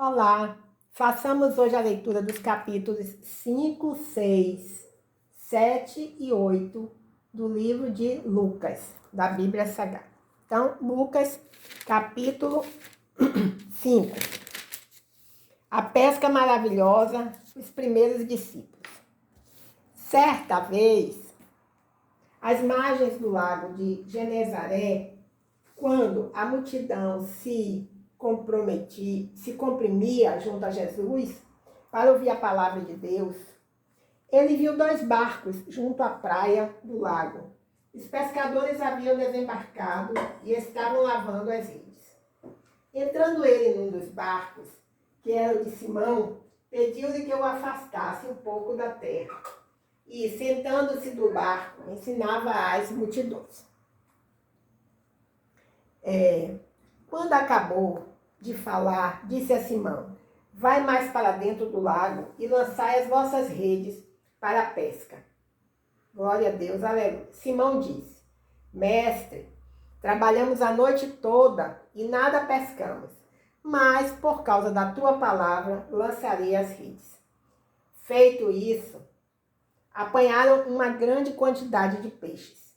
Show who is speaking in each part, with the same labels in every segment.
Speaker 1: Olá, façamos hoje a leitura dos capítulos 5, 6, 7 e 8 do livro de Lucas, da Bíblia Sagrada. Então, Lucas, capítulo 5. A pesca maravilhosa, os primeiros discípulos. Certa vez, às margens do lago de Genezaré, quando a multidão se comprimia junto a Jesus para ouvir a palavra de Deus, ele viu 2 barcos junto à praia do lago. Os pescadores haviam desembarcado e estavam lavando as redes. Entrando ele num dos barcos, que era o de Simão, pediu-lhe que o afastasse um pouco da terra e, sentando-se do barco, ensinava às multidões. Quando acabou de falar, disse a Simão: vai mais para dentro do lago e lançai as vossas redes para a pesca. Glória a Deus, aleluia. Simão disse: mestre, trabalhamos a noite toda e nada pescamos, mas por causa da tua palavra lançarei as redes. Feito isso, apanharam uma grande quantidade de peixes,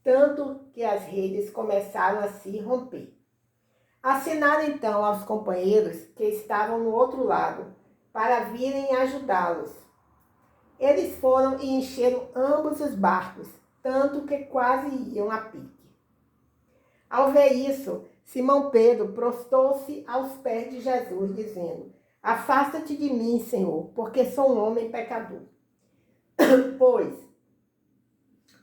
Speaker 1: tanto que as redes começaram a se romper. Assinaram então aos companheiros que estavam no outro lado, para virem ajudá-los. Eles foram e encheram ambos os barcos, tanto que quase iam a pique. Ao ver isso, Simão Pedro prostou-se aos pés de Jesus, dizendo: afasta-te de mim, Senhor, porque sou um homem pecador. Pois,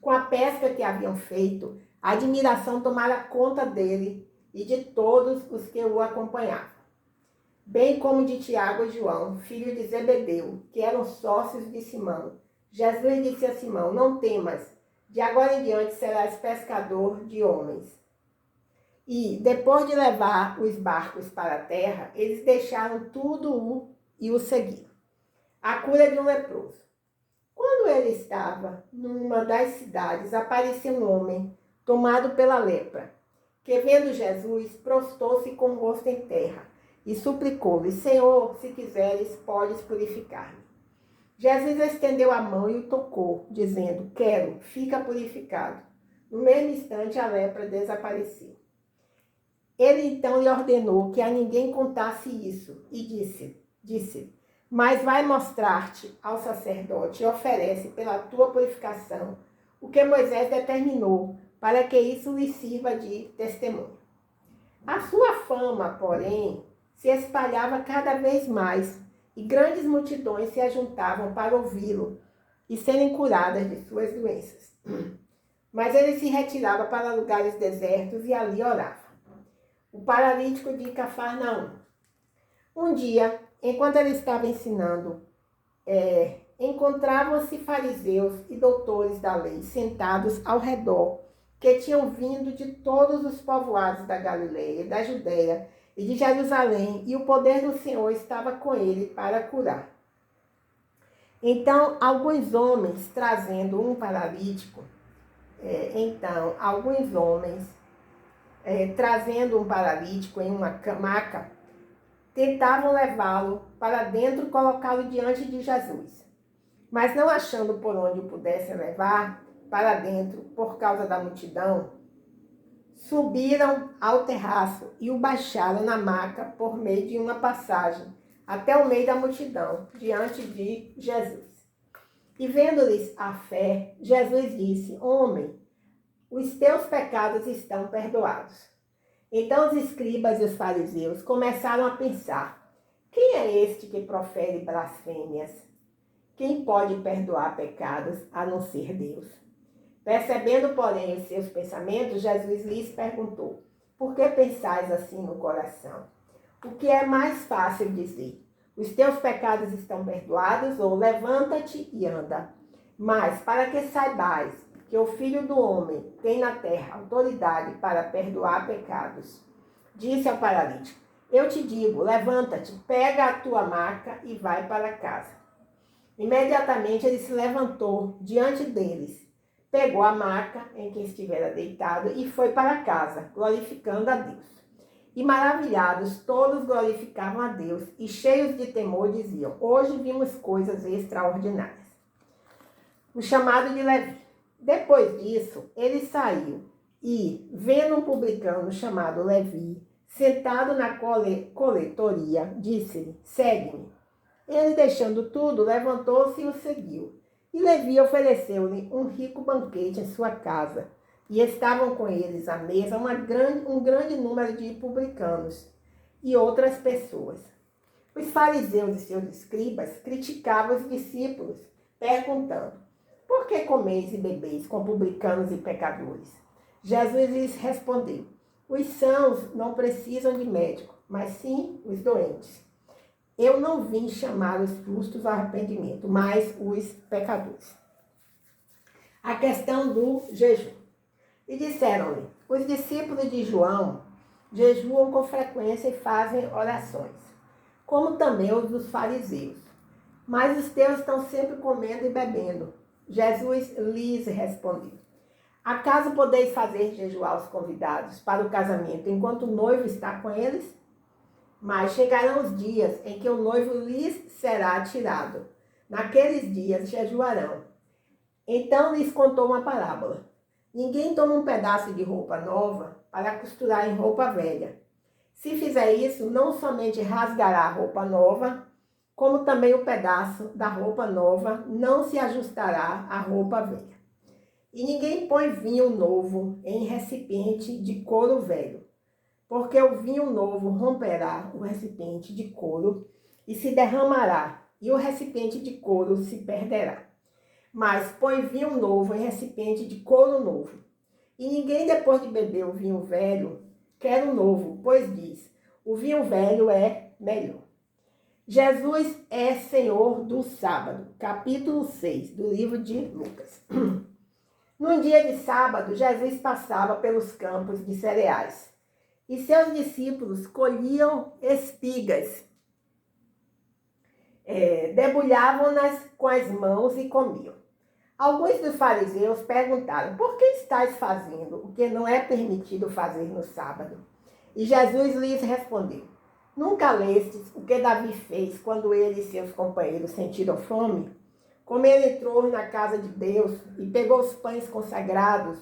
Speaker 1: com a pesca que haviam feito, a admiração tomara conta dele e de todos os que o acompanhavam, bem como de Tiago e João, filho de Zebedeu, que eram sócios de Simão. Jesus disse a Simão: não temas, de agora em diante serás pescador de homens. E, depois de levar os barcos para a terra, eles deixaram tudo e o seguiram. A cura de um leproso. Quando ele estava numa das cidades, apareceu um homem tomado pela lepra, que, vendo Jesus, prostou-se com o rosto em terra e suplicou-lhe: Senhor, se quiseres, podes purificar-me. Jesus estendeu a mão e o tocou, dizendo: quero, fica purificado. No mesmo instante, a lepra desapareceu. Ele então lhe ordenou que a ninguém contasse isso e disse: mas vai mostrar-te ao sacerdote e oferece pela tua purificação o que Moisés determinou, para que isso lhe sirva de testemunho. A sua fama, porém, se espalhava cada vez mais, e grandes multidões se ajuntavam para ouvi-lo e serem curadas de suas doenças. Mas ele se retirava para lugares desertos e ali orava. O paralítico de Cafarnaum. Um dia, enquanto ele estava ensinando, encontravam-se fariseus e doutores da lei sentados ao redor, que tinham vindo de todos os povoados da Galileia, da Judeia e de Jerusalém, e o poder do Senhor estava com ele para curar. Então, alguns homens trazendo um paralítico, trazendo um paralítico em uma maca, tentavam levá-lo para dentro e colocá-lo diante de Jesus. Mas não achando por onde o pudessem levar para dentro por causa da multidão, subiram ao terraço e o baixaram na maca por meio de uma passagem até o meio da multidão, diante de Jesus. E vendo-lhes a fé, Jesus disse: homem, os teus pecados estão perdoados. Então os escribas e os fariseus começaram a pensar: quem é este que profere blasfêmias? Quem pode perdoar pecados a não ser Deus? Percebendo, porém, os seus pensamentos, Jesus lhes perguntou: por que pensais assim no coração? O que é mais fácil dizer: os teus pecados estão perdoados, ou levanta-te e anda? Mas, para que saibais que o Filho do Homem tem na terra autoridade para perdoar pecados, disse ao paralítico: eu te digo, levanta-te, pega a tua maca e vai para casa. Imediatamente ele se levantou diante deles, pegou a maca em que estivera deitado e foi para casa, glorificando a Deus. E maravilhados, todos glorificavam a Deus e cheios de temor diziam: hoje vimos coisas extraordinárias. O chamado de Levi. Depois disso, ele saiu e, vendo um publicano chamado Levi, sentado na coletoria, disse-lhe: segue-me. Ele, deixando tudo, levantou-se e o seguiu. E Levi ofereceu-lhe um rico banquete em sua casa. E estavam com eles à mesa um grande número de publicanos e outras pessoas. Os fariseus e seus escribas criticavam os discípulos, perguntando: por que comeis e bebeis com publicanos e pecadores? Jesus lhes respondeu: os sãos não precisam de médico, mas sim os doentes. Eu não vim chamar os justos ao arrependimento, mas os pecadores. A questão do jejum. E disseram-lhe: os discípulos de João jejuam com frequência e fazem orações, como também os dos fariseus. Mas os teus estão sempre comendo e bebendo. Jesus lhes respondeu: acaso podeis fazer jejuar os convidados para o casamento enquanto o noivo está com eles? Mas chegarão os dias em que o noivo lhes será tirado. Naqueles dias jejuarão. Então lhes contou uma parábola. Ninguém toma um pedaço de roupa nova para costurar em roupa velha. Se fizer isso, não somente rasgará a roupa nova, como também o pedaço da roupa nova não se ajustará à roupa velha. E ninguém põe vinho novo em recipiente de couro velho, porque o vinho novo romperá o recipiente de couro e se derramará, e o recipiente de couro se perderá. Mas põe vinho novo em recipiente de couro novo. E ninguém, depois de beber o vinho velho, quer o novo, pois diz: o vinho velho é melhor. Jesus é Senhor do sábado. Capítulo 6 do livro de Lucas. Num dia de sábado, Jesus passava pelos campos de cereais. E seus discípulos colhiam espigas, debulhavam-nas com as mãos e comiam. Alguns dos fariseus perguntaram: por que estáis fazendo o que não é permitido fazer no sábado? E Jesus lhes respondeu: nunca lestes o que Davi fez quando ele e seus companheiros sentiram fome? Como ele entrou na casa de Deus e pegou os pães consagrados,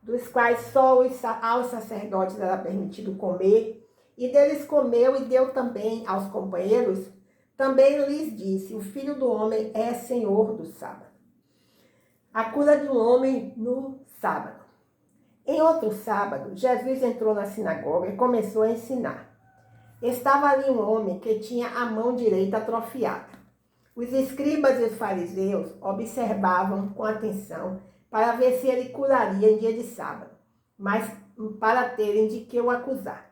Speaker 1: dos quais só aos sacerdotes era permitido comer, e deles comeu e deu também aos companheiros. Também lhes disse: o Filho do Homem é Senhor do sábado. A cura de um homem no sábado. Em outro sábado, Jesus entrou na sinagoga e começou a ensinar. Estava ali um homem que tinha a mão direita atrofiada. Os escribas e os fariseus observavam com atenção para ver se ele curaria em dia de sábado, mas para terem de que o acusar.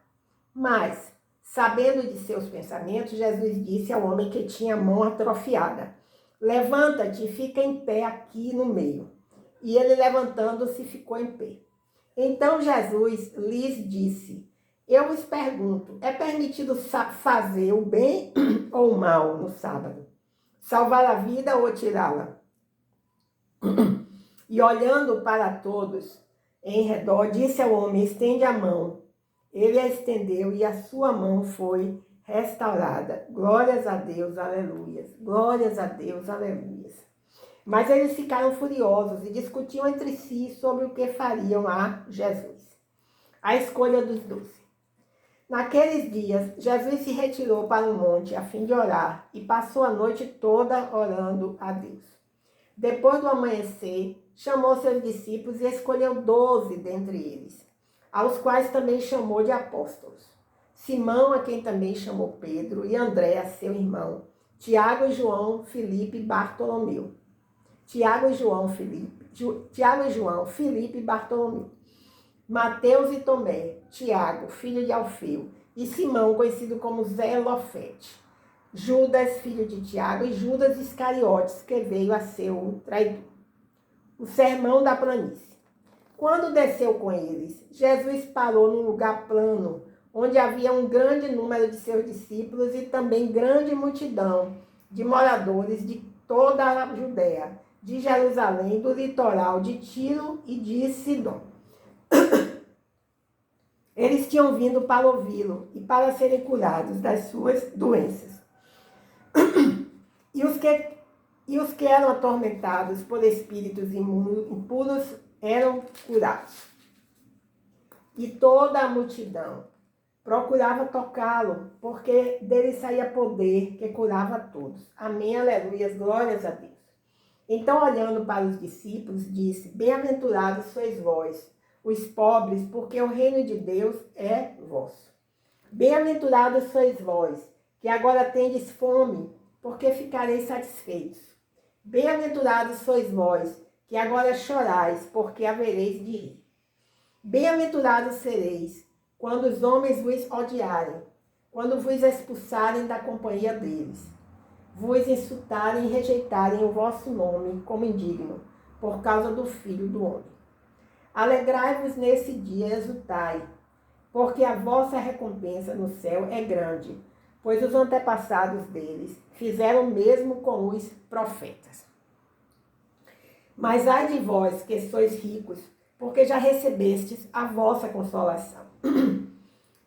Speaker 1: Mas, sabendo de seus pensamentos, Jesus disse ao homem que tinha a mão atrofiada: levanta-te e fica em pé aqui no meio. E ele, levantando-se, ficou em pé. Então Jesus lhes disse: eu vos pergunto, é permitido fazer o bem ou o mal no sábado? Salvar a vida ou tirá-la? E olhando para todos em redor, disse ao homem: estende a mão. Ele a estendeu e a sua mão foi restaurada. Glórias a Deus, aleluias. Glórias a Deus, aleluias. Mas eles ficaram furiosos e discutiam entre si sobre o que fariam a Jesus. A escolha dos 12. Naqueles dias, Jesus se retirou para um monte a fim de orar e passou a noite toda orando a Deus. Depois do amanhecer, chamou seus discípulos e escolheu 12 dentre eles, aos quais também chamou de apóstolos. Simão, a quem também chamou Pedro, e André, seu irmão, Tiago e João, Filipe e Bartolomeu. Tiago e João, Filipe e Bartolomeu. Mateus e Tomé, Tiago, filho de Alfeu, e Simão, conhecido como Zelofete. Judas, filho de Tiago, e Judas Iscariotes, que veio a ser o traidor. O sermão da planície. Quando desceu com eles, Jesus parou num lugar plano, onde havia um grande número de seus discípulos e também grande multidão de moradores de toda a Judéia, de Jerusalém, do litoral de Tiro e de Sidom. Eles tinham vindo para ouvi-lo e para serem curados das suas doenças. E os que eram atormentados por espíritos impuros eram curados. E toda a multidão procurava tocá-lo, porque dele saía poder que curava a todos. Amém, aleluia, glórias a Deus. Então, olhando para os discípulos, disse: Bem-aventurados sois vós, os pobres, porque o reino de Deus é vosso. Bem-aventurados sois vós, que agora tendes fome, porque ficareis satisfeitos. Bem-aventurados sois vós, que agora chorais, porque havereis de rir. Bem-aventurados sereis, quando os homens vos odiarem, quando vos expulsarem da companhia deles, vos insultarem e rejeitarem o vosso nome como indigno, por causa do Filho do Homem. Alegrai-vos nesse dia e exultai, porque a vossa recompensa no céu é grande, pois os antepassados deles fizeram o mesmo com os profetas. Mas ai de vós que sois ricos, porque já recebestes a vossa consolação.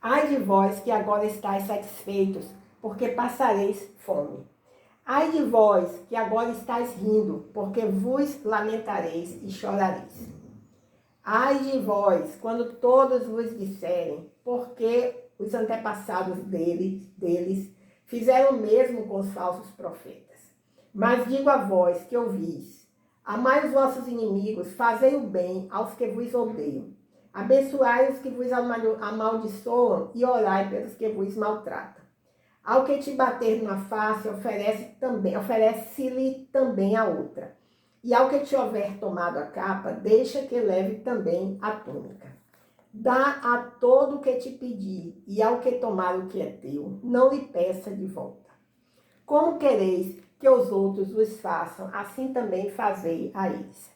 Speaker 1: Ai de vós que agora estáis satisfeitos, porque passareis fome. Ai de vós que agora estáis rindo, porque vos lamentareis e chorareis. Ai de vós, quando todos vos disserem, porque os antepassados deles fizeram o mesmo com os falsos profetas. Mas digo a vós que ouvis: amai os vossos inimigos, fazei o bem aos que vos odeiam. Abençoai os que vos amaldiçoam e orai pelos que vos maltratam. Ao que te bater numa face, oferece-lhe também a outra. E ao que te houver tomado a capa, deixa que leve também a túnica. Dá a todo o que te pedir, e ao que tomar o que é teu, não lhe peça de volta. Como quereis que os outros vos façam, assim também fazei a eles.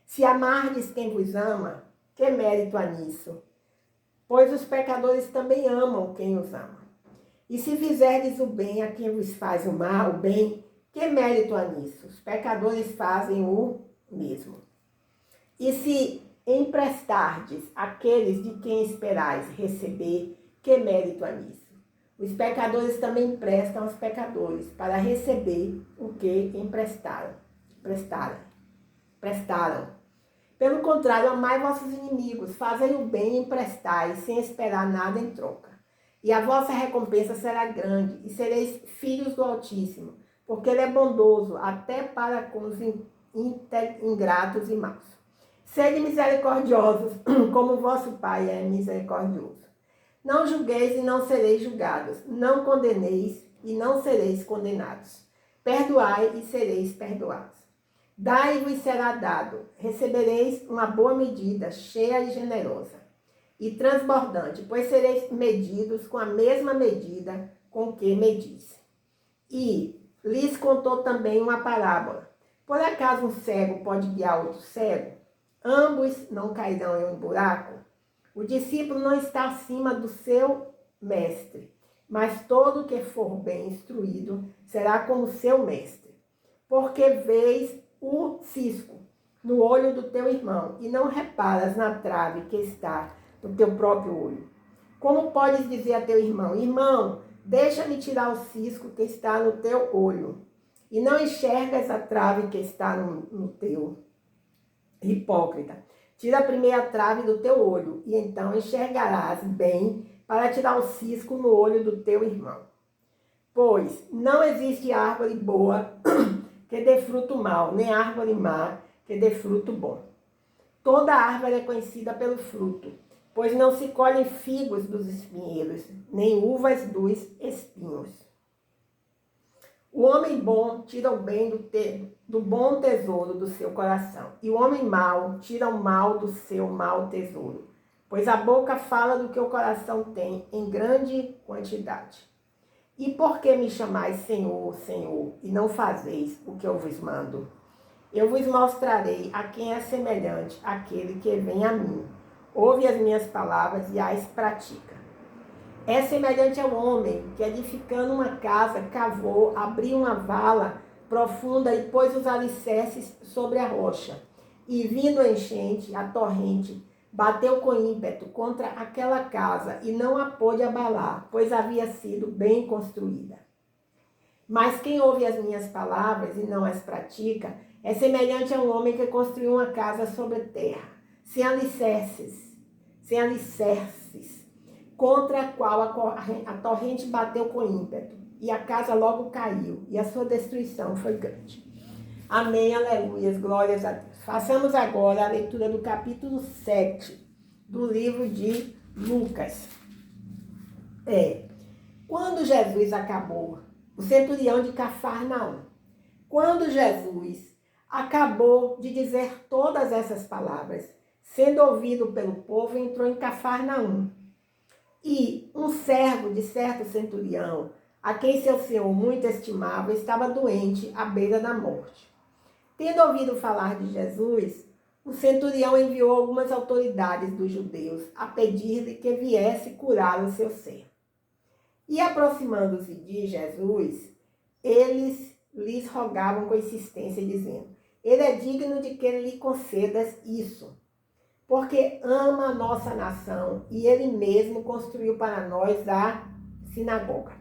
Speaker 1: Se amardes quem vos ama, que mérito há nisso? Pois os pecadores também amam quem os ama. E se fizerdes o bem a quem vos faz o mal, o bem, que mérito há nisso? Os pecadores fazem o mesmo. E se emprestardes àqueles de quem esperais receber, que mérito há nisso? Os pecadores também emprestam aos pecadores para receber o que prestaram. Pelo contrário, amai vossos inimigos, fazei o bem e emprestai, sem esperar nada em troca. E a vossa recompensa será grande, e sereis filhos do Altíssimo, porque ele é bondoso até para com os ingratos e maus. Sede misericordiosos, como vosso Pai é misericordioso. Não julgueis e não sereis julgados. Não condeneis e não sereis condenados. Perdoai e sereis perdoados. Dai-vos será dado. Recebereis uma boa medida, cheia e generosa, e transbordante, pois sereis medidos com a mesma medida com que medis. E lhes contou também uma parábola. Por acaso um cego pode guiar outro cego? Ambos não cairão em um buraco? O discípulo não está acima do seu mestre, mas todo que for bem instruído será como seu mestre. Porque vês o cisco no olho do teu irmão e não reparas na trave que está no teu próprio olho. Como podes dizer a teu irmão: irmão, deixa-me tirar o cisco que está no teu olho, e não enxergas a trave que está no teu? Hipócrita, tira a primeira trave do teu olho, e então enxergarás bem para tirar o cisco no olho do teu irmão. Pois não existe árvore boa que dê fruto mau, nem árvore má que dê fruto bom. Toda árvore é conhecida pelo fruto, pois não se colhem figos dos espinheiros, nem uvas dos espinhos. O homem bom tira o bem do bom tesouro do seu coração, e o homem mau tira o mal do seu mau tesouro, pois a boca fala do que o coração tem em grande quantidade. E por que me chamais Senhor, Senhor, e não fazeis o que eu vos mando? Eu vos mostrarei a quem é semelhante aquele que vem a mim. Ouve as minhas palavras e as pratica. É semelhante ao homem que, edificando uma casa, cavou, abriu uma vala profunda e pôs os alicerces sobre a rocha. E vindo a enchente, a torrente, bateu com ímpeto contra aquela casa e não a pôde abalar, pois havia sido bem construída. Mas quem ouve as minhas palavras e não as pratica é semelhante a um homem que construiu uma casa sobre terra, sem alicerces, contra a qual a torrente bateu com ímpeto, e a casa logo caiu, e a sua destruição foi grande. Amém, aleluias, glórias a Deus. Façamos agora a leitura do capítulo 7 do livro de Lucas. Quando Jesus acabou, o centurião de Cafarnaum, quando Jesus acabou de dizer todas essas palavras, sendo ouvido pelo povo, entrou em Cafarnaum. E um servo de certo centurião, a quem seu senhor muito estimava, estava doente à beira da morte. Tendo ouvido falar de Jesus, o centurião enviou algumas autoridades dos judeus a pedir-lhe que viesse curar o seu servo. E aproximando-se de Jesus, eles lhes rogavam com insistência, dizendo: ele é digno de que lhe concedas isso, porque ama a nossa nação e ele mesmo construiu para nós a sinagoga.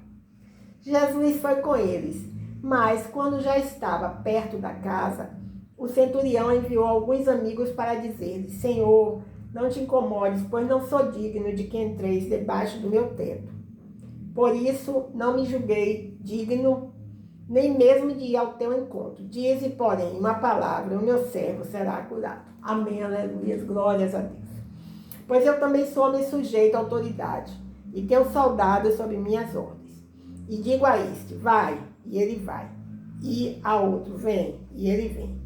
Speaker 1: Jesus foi com eles, mas quando já estava perto da casa, o centurião enviou alguns amigos para dizer-lhe: Senhor, não te incomodes, pois não sou digno de que entreis debaixo do meu teto. Por isso não me julguei digno nem mesmo de ir ao teu encontro. Dize, porém, uma palavra, o meu servo será curado. Amém, aleluia, glórias a Deus. Pois eu também sou homem sujeito à autoridade, e tenho soldados sob minhas ordens. E digo a este, vai, e ele vai. E a outro, vem, e ele vem.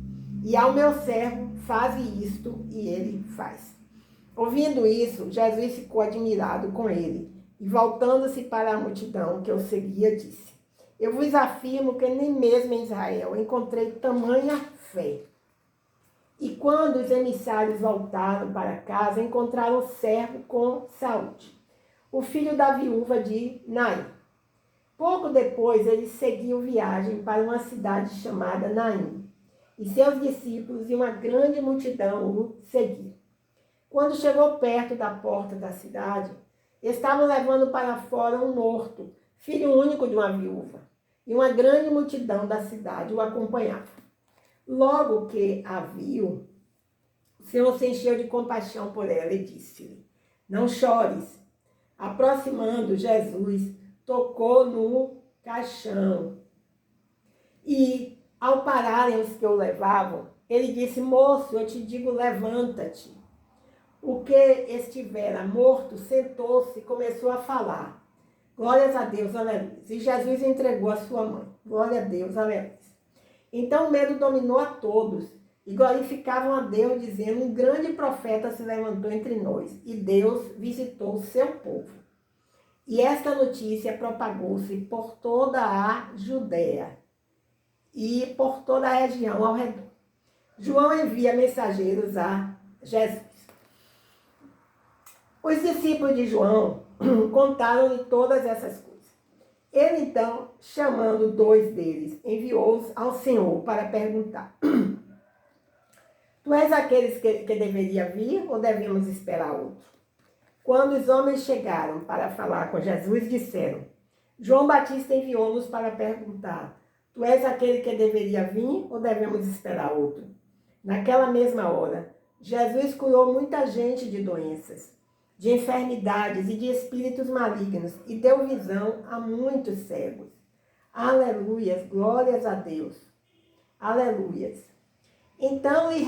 Speaker 1: E ao meu servo, faze isto, e ele faz. Ouvindo isso, Jesus ficou admirado com ele, e voltando-se para a multidão que o seguia, disse: eu vos afirmo que nem mesmo em Israel encontrei tamanha fé. E quando os emissários voltaram para casa, encontraram o servo com saúde, o filho da viúva de Naim. Pouco depois, ele seguiu viagem para uma cidade chamada Naim, e seus discípulos e uma grande multidão o seguiram. Quando chegou perto da porta da cidade, estavam levando para fora um morto, filho único de uma viúva, e uma grande multidão da cidade o acompanhava. Logo que a viu, o Senhor se encheu de compaixão por ela e disse-lhe: não chores. Aproximando, Jesus tocou no caixão. E, ao pararem os que o levavam, ele disse: moço, eu te digo, levanta-te. O que estivera morto sentou-se e começou a falar. Glórias a Deus, aleluia. E Jesus entregou a sua mãe. Glória a Deus, aleluia. Então o medo dominou a todos e glorificavam a Deus, dizendo: um grande profeta se levantou entre nós e Deus visitou o seu povo. E esta notícia propagou-se por toda a Judéia e por toda a região ao redor. João envia mensageiros a Jesus. Os discípulos de João contaram-lhe todas essas coisas. Ele, então, chamando 2 deles, enviou-os ao Senhor para perguntar: tu és aqueles que deveria vir ou devemos esperar outro? Quando os homens chegaram para falar com Jesus, disseram: João Batista enviou-nos para perguntar: tu és aquele que deveria vir ou devemos esperar outro? Naquela mesma hora, Jesus curou muita gente de doenças, de enfermidades e de espíritos malignos, e deu visão a muitos cegos. Aleluias, glórias a Deus. Aleluias. Então lhes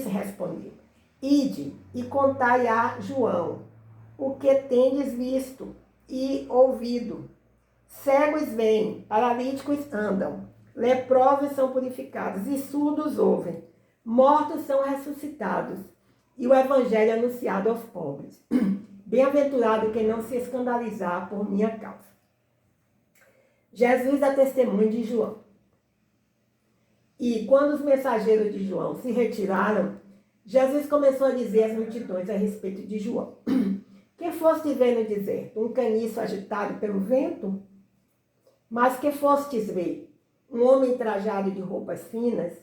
Speaker 1: respondeu, ide e contai a João o que tendes visto e ouvido. Cegos vêm, paralíticos andam, leprosos são purificados e surdos ouvem, mortos são ressuscitados, e o evangelho anunciado aos pobres. Bem-aventurado quem não se escandalizar por minha causa. Jesus dá testemunho de João. E quando os mensageiros de João se retiraram, Jesus começou a dizer às multidões a respeito de João: que foste ver no deserto? Um caniço agitado pelo vento? Mas que fostes ver? Um homem trajado de roupas finas?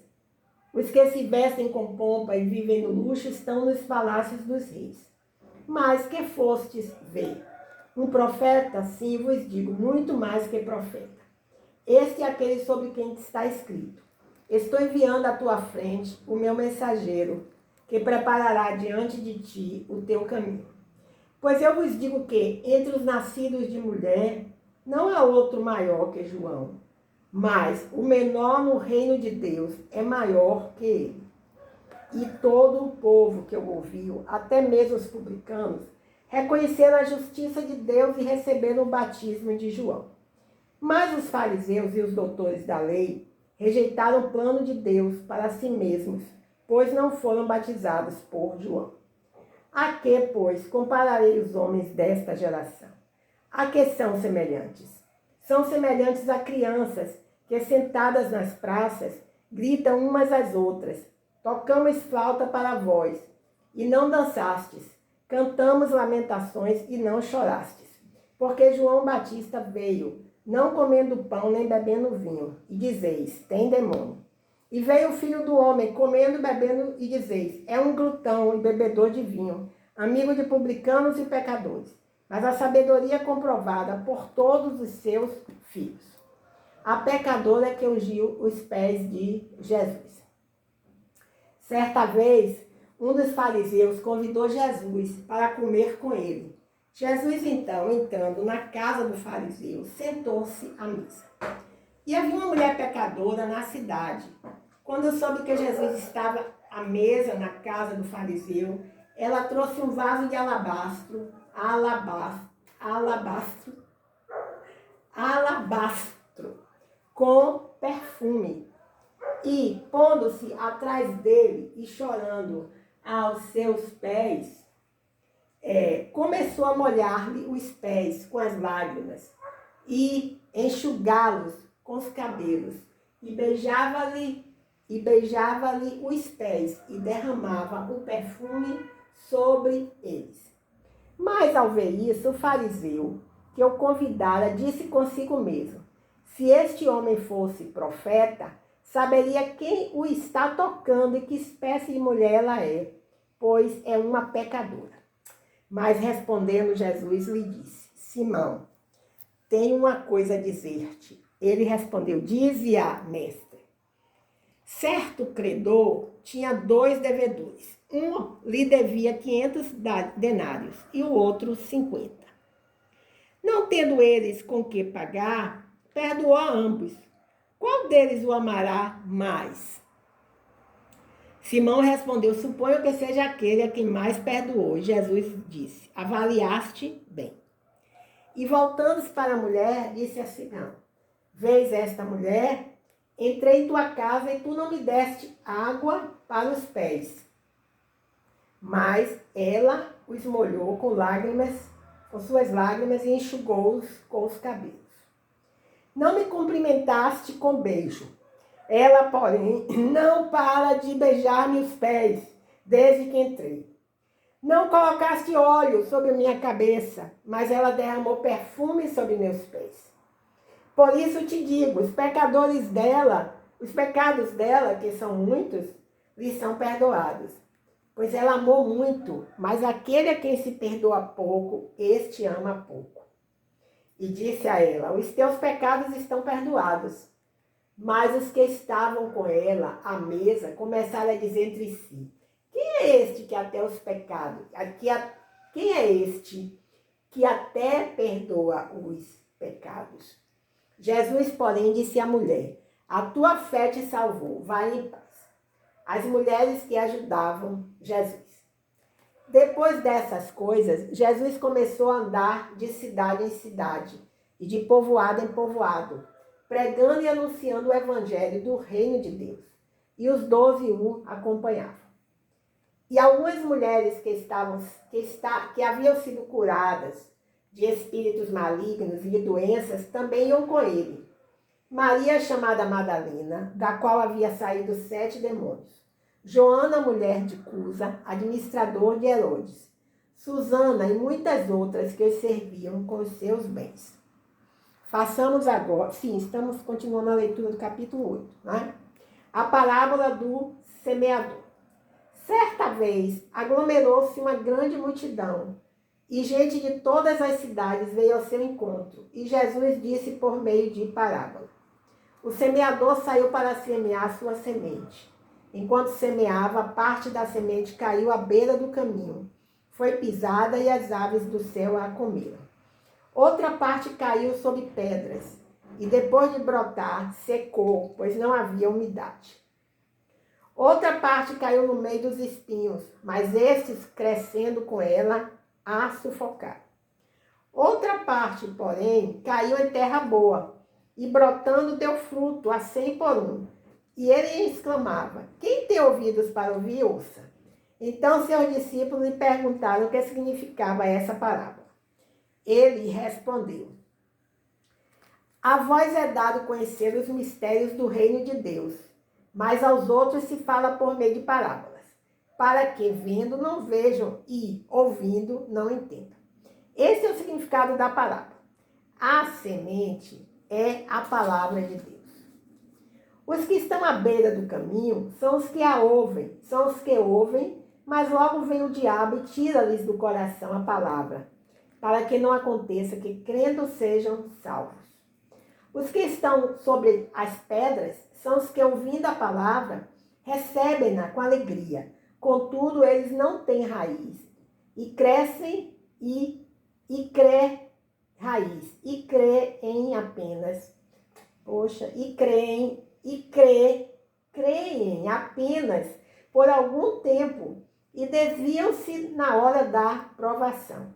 Speaker 1: Os que se vestem com pompa e vivem no luxo estão nos palácios dos reis. Mas que fostes ver? Um profeta? Sim, vos digo, muito mais que profeta. Este é aquele sobre quem está escrito: estou enviando à tua frente o meu mensageiro, que preparará diante de ti o teu caminho. Pois eu vos digo que, entre os nascidos de mulher, não há outro maior que João, mas o menor no reino de Deus é maior que ele. E todo o povo que o ouviu, até mesmo os publicanos, reconheceram a justiça de Deus e receberam o batismo de João. Mas os fariseus e os doutores da lei rejeitaram o plano de Deus para si mesmos, pois não foram batizados por João. A que, pois, compararei os homens desta geração? A que são semelhantes? São semelhantes a crianças que, sentadas nas praças, gritam umas às outras: tocamos flauta para vós, e não dançastes. Cantamos lamentações e não chorastes. Porque João Batista veio, não comendo pão nem bebendo vinho, e dizeis: tem demônio. E veio o Filho do Homem, comendo e bebendo, e dizeis: é um glutão e bebedor de vinho, amigo de publicanos e pecadores. Mas a sabedoria é comprovada por todos os seus filhos. A pecadora que ungiu os pés de Jesus. Certa vez, um dos fariseus convidou Jesus para comer com ele. Jesus, então, entrando na casa do fariseu, sentou-se à mesa. E havia uma mulher pecadora na cidade. Quando soube que Jesus estava à mesa na casa do fariseu, ela trouxe um vaso de alabastro, com perfume. E, pondo-se atrás dele e chorando aos seus pés, começou a molhar-lhe os pés com as lágrimas e enxugá-los com os cabelos, e beijava-lhe os pés e derramava o perfume sobre eles. Mas ao ver isso, o fariseu que o convidara disse consigo mesmo: se este homem fosse profeta, saberia quem o está tocando e que espécie de mulher ela é, pois é uma pecadora. Mas respondendo Jesus lhe disse: Simão, tenho uma coisa a dizer-te. Ele respondeu: dize-a, mestre. Certo credor tinha 2 devedores. Um lhe devia 500 denários e o outro 50. Não tendo eles com que pagar, perdoou a ambos. Qual deles o amará mais? Simão respondeu: suponho que seja aquele a quem mais perdoou. E Jesus disse: avaliaste bem. E voltando-se para a mulher, disse a Simão: vês esta mulher? Entrei em tua casa e tu não me deste água para os pés. Mas ela os molhou com suas lágrimas e enxugou-os com os cabelos. Não me cumprimentaste com beijo. Ela, porém, não para de beijar-me os pés, desde que entrei. Não colocaste óleo sobre minha cabeça, mas ela derramou perfume sobre meus pés. Por isso te digo, os pecados dela, que são muitos, lhe são perdoados. Pois ela amou muito, mas aquele a quem se perdoa pouco, este ama pouco. E disse a ela: os teus pecados estão perdoados. Mas os que estavam com ela à mesa começaram a dizer entre si: quem é este que até os pecados, quem é este que até perdoa os pecados? Jesus, porém, disse à mulher: a tua fé te salvou, vai em paz. As mulheres que ajudavam Jesus. Depois dessas coisas, Jesus começou a andar de cidade em cidade e de povoado em povoado, pregando e anunciando o evangelho do reino de Deus. E os 12 o acompanhavam. E algumas mulheres que haviam sido curadas de espíritos malignos e de doenças também iam com ele. Maria, chamada Madalena, da qual havia saído 7 demônios. Joana, mulher de Cusa, administrador de Herodes. Susana e muitas outras que os serviam com os seus bens. Façamos agora, sim, estamos continuando a leitura do capítulo 8, né? A parábola do semeador. Certa vez, aglomerou-se uma grande multidão, e gente de todas as cidades veio ao seu encontro, e Jesus disse por meio de parábola. O semeador saiu para semear sua semente. Enquanto semeava, parte da semente caiu à beira do caminho. Foi pisada e as aves do céu a comeram. Outra parte caiu sobre pedras, e depois de brotar, secou, pois não havia umidade. Outra parte caiu no meio dos espinhos, mas estes, crescendo com ela, a sufocaram. Outra parte, porém, caiu em terra boa, e brotando deu fruto a 100 por um. E ele exclamava: quem tem ouvidos para ouvir, ouça. Então seus discípulos lhe perguntaram o que significava essa parábola. Ele respondeu: a vós é dado conhecer os mistérios do reino de Deus, mas aos outros se fala por meio de parábolas, para que, vendo, não vejam e, ouvindo, não entendam. Esse é o significado da parábola. A semente é a palavra de Deus. Os que estão à beira do caminho são os que ouvem, mas logo vem o diabo e tira-lhes do coração a palavra, para que não aconteça que, crendo, sejam salvos. Os que estão sobre as pedras são os que, ouvindo a palavra, recebem-na com alegria. Contudo, eles não têm raiz, e crescem creem apenas por algum tempo e desviam-se na hora da provação.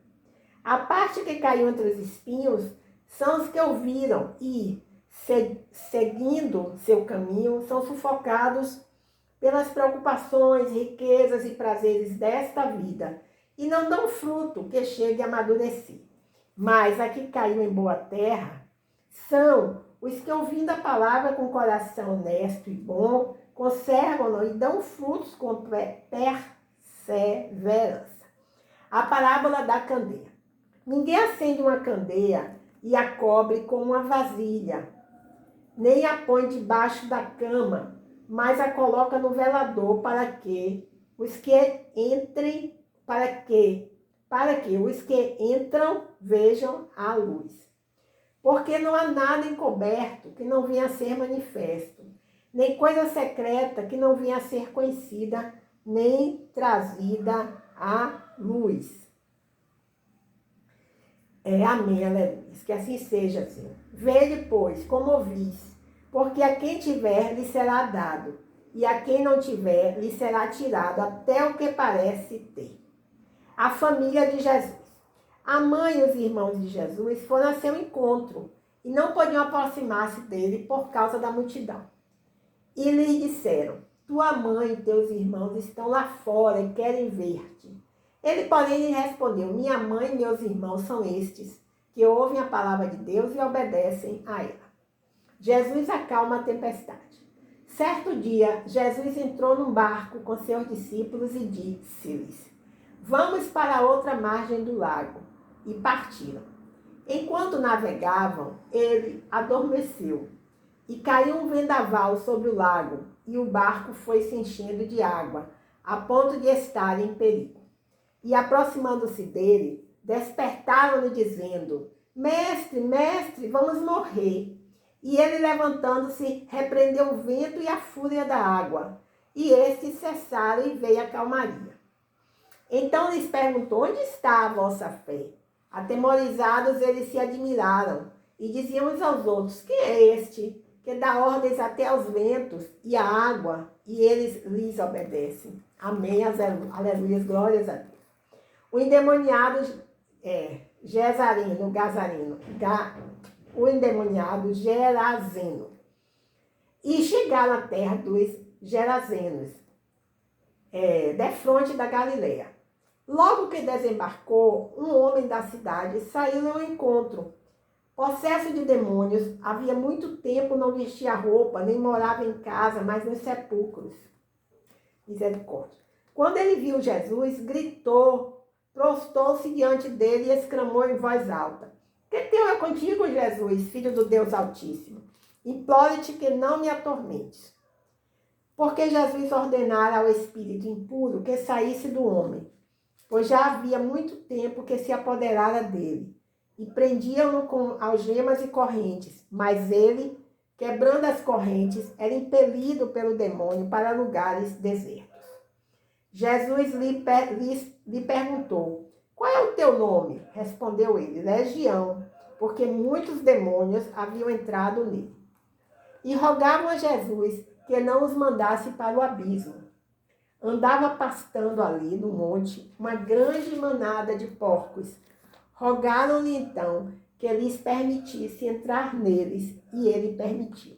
Speaker 1: A parte que caiu entre os espinhos são os que ouviram e, seguindo seu caminho, são sufocados pelas preocupações, riquezas e prazeres desta vida e não dão fruto que chegue a amadurecer. Mas a que caiu em boa terra são os que, ouvindo a palavra com coração honesto e bom, conservam-no e dão frutos com perseverança. A parábola da candeia. Ninguém acende uma candeia e a cobre com uma vasilha, nem a põe debaixo da cama, mas a coloca no velador para que os que entram vejam a luz. Porque não há nada encoberto que não venha a ser manifesto, nem coisa secreta que não venha a ser conhecida, nem trazida à luz. Amém, aleluia. Que assim seja, Senhor. Vede, pois, como ouvis, porque a quem tiver lhe será dado, e a quem não tiver lhe será tirado até o que parece ter. A família de Jesus. A mãe e os irmãos de Jesus foram a seu encontro e não podiam aproximar-se dele por causa da multidão. E lhes disseram: tua mãe e teus irmãos estão lá fora e querem ver-te. Ele, porém, lhe respondeu: minha mãe e meus irmãos são estes, que ouvem a palavra de Deus e obedecem a ela. Jesus acalma a tempestade. Certo dia, Jesus entrou num barco com seus discípulos e disse-lhes: vamos para a outra margem do lago. E partiram. Enquanto navegavam, ele adormeceu. E caiu um vendaval sobre o lago, e o barco foi se enchendo de água, a ponto de estar em perigo. E aproximando-se dele, despertaram-lhe dizendo: mestre, mestre, vamos morrer. E ele, levantando-se, repreendeu o vento e a fúria da água. E estes cessaram e veio a calmaria. Então lhes perguntou: onde está a vossa fé? Atemorizados, eles se admiraram e diziam uns aos outros: quem é este que dá ordens até aos ventos e à água, e eles lhes obedecem? Amém, aleluia, glórias a Deus. O endemoniado Gerazeno. E chegaram à terra dos Gerazenos, defronte da Galileia. Logo que desembarcou, um homem da cidade saiu ao encontro. Possesso de demônios, havia muito tempo não vestia roupa, nem morava em casa, mas nos sepulcros. Misericórdia. Quando ele viu Jesus, gritou, prostou-se diante dele e exclamou em voz alta: que tenho eu contigo, Jesus, filho do Deus Altíssimo? Imploro-te que não me atormentes. Porque Jesus ordenara ao espírito impuro que saísse do homem, pois já havia muito tempo que se apoderara dele, e prendiam-no com algemas e correntes, mas ele, quebrando as correntes, era impelido pelo demônio para lugares desertos. Jesus lhe perguntou: qual é o teu nome? Respondeu ele: Legião, porque muitos demônios haviam entrado nele. E rogavam a Jesus que não os mandasse para o abismo. Andava pastando ali no monte uma grande manada de porcos. Rogaram-lhe então que lhes permitisse entrar neles, e ele permitiu.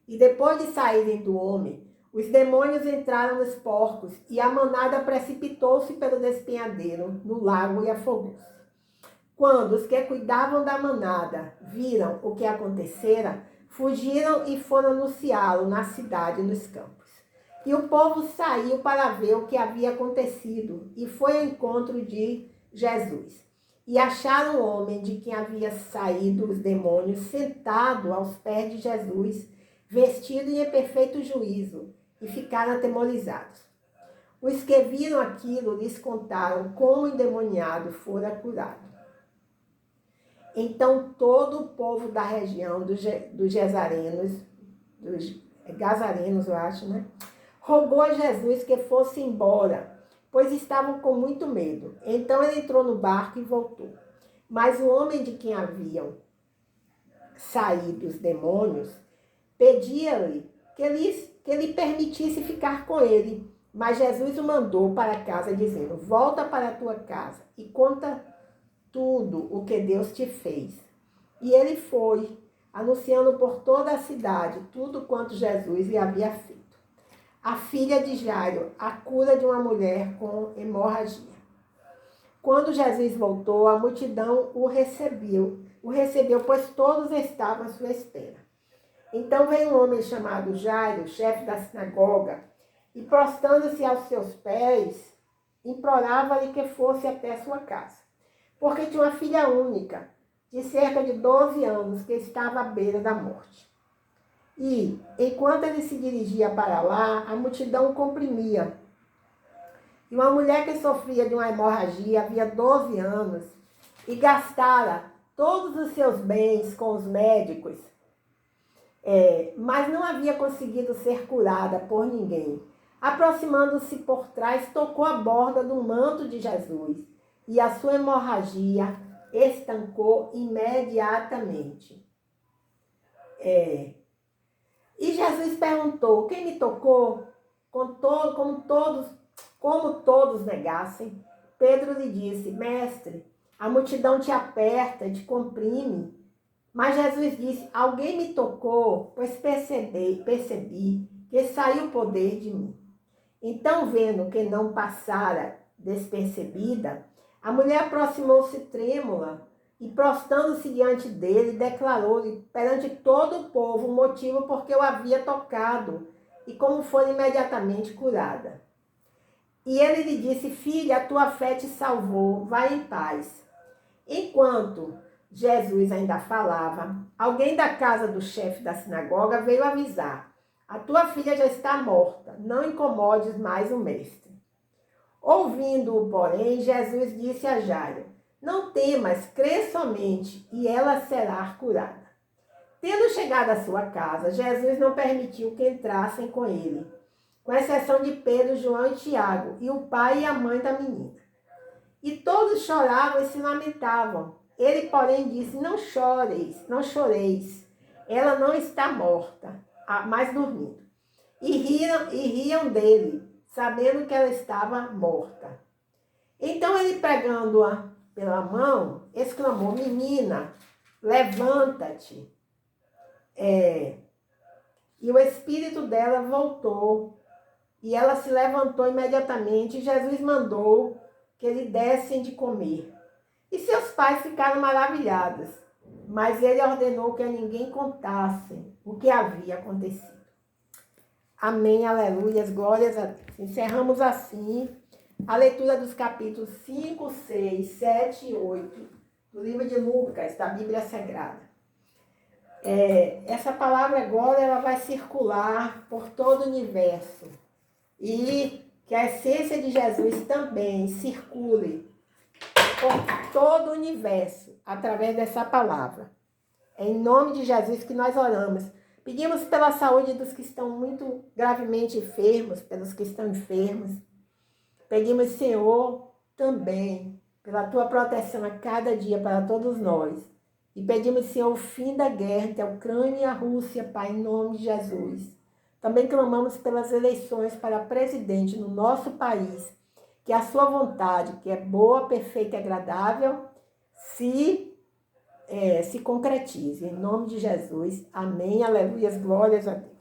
Speaker 1: E depois de saírem do homem, os demônios entraram nos porcos, e a manada precipitou-se pelo despenhadeiro no lago e afogou-se. Quando os que cuidavam da manada viram o que acontecera, fugiram e foram anunciá-lo na cidade e nos campos. E o povo saiu para ver o que havia acontecido, e foi ao encontro de Jesus. E acharam o homem de quem havia saído os demônios sentado aos pés de Jesus, vestido em perfeito juízo, e ficaram atemorizados. Os que viram aquilo lhes contaram como o endemoniado fora curado. Então todo o povo da região dos Gesarenos, dos Gazarenos, eu acho, né? Rogou a Jesus que fosse embora, pois estavam com muito medo. Então ele entrou no barco e voltou. Mas o homem de quem haviam saído os demônios pedia-lhe que lhe permitisse ficar com ele. Mas Jesus o mandou para casa, dizendo: volta para a tua casa e conta tudo o que Deus te fez. E ele foi, anunciando por toda a cidade tudo quanto Jesus lhe havia feito. A filha de Jairo, a cura de uma mulher com hemorragia. Quando Jesus voltou, a multidão o recebeu, pois todos estavam à sua espera. Então veio um homem chamado Jairo, chefe da sinagoga, e prostrando-se aos seus pés, implorava-lhe que fosse até sua casa, porque tinha uma filha única, de cerca de 12 anos, que estava à beira da morte. E, enquanto ele se dirigia para lá, a multidão o comprimia. E uma mulher que sofria de uma hemorragia havia 12 anos e gastara todos os seus bens com os médicos, mas não havia conseguido ser curada por ninguém. Aproximando-se por trás, tocou a borda do manto de Jesus, e a sua hemorragia estancou imediatamente. E Jesus perguntou: quem me tocou? Como todos negassem, Pedro lhe disse: mestre, a multidão te aperta, te comprime. Mas Jesus disse: alguém me tocou, pois percebi que saiu o poder de mim. Então, vendo que não passara despercebida, a mulher aproximou-se trêmula e, prostrando-se diante dele, declarou-lhe perante todo o povo o motivo por que o havia tocado e como foi imediatamente curada. E ele lhe disse: filha, a tua fé te salvou, vai em paz. Enquanto Jesus ainda falava, alguém da casa do chefe da sinagoga veio avisar: a tua filha já está morta, não incomodes mais o mestre. Ouvindo-o, porém, Jesus disse a Jairo: não temas, crê somente, e ela será curada. Tendo chegado à sua casa, Jesus não permitiu que entrassem com ele, com exceção de Pedro, João e Tiago, e o pai e a mãe da menina. E todos choravam e se lamentavam. Ele, porém, disse: não choreis, ela não está morta, mas dormindo. E riam dele, sabendo que ela estava morta. Então ele, pegando-a pela mão, exclamou: menina, levanta-te. E o espírito dela voltou, e ela se levantou imediatamente, e Jesus mandou que lhe dessem de comer. E seus pais ficaram maravilhados, mas ele ordenou que a ninguém contasse o que havia acontecido. Amém, aleluias, glórias a Deus. Encerramos assim a leitura dos capítulos 5, 6, 7 e 8 do livro de Lucas, da Bíblia Sagrada. Essa palavra agora ela vai circular por todo o universo. E que a essência de Jesus também circule por todo o universo através dessa palavra. É em nome de Jesus que nós oramos. Pedimos pela saúde dos que estão muito gravemente enfermos, pelos que estão enfermos. Pedimos, Senhor, também pela tua proteção a cada dia para todos nós. E pedimos, Senhor, o fim da guerra entre a Ucrânia e a Rússia, Pai, em nome de Jesus. Também clamamos pelas eleições para presidente no nosso país, que a sua vontade, que é boa, perfeita e agradável, se concretize. Em nome de Jesus. Amém. Aleluia. Glórias a Deus.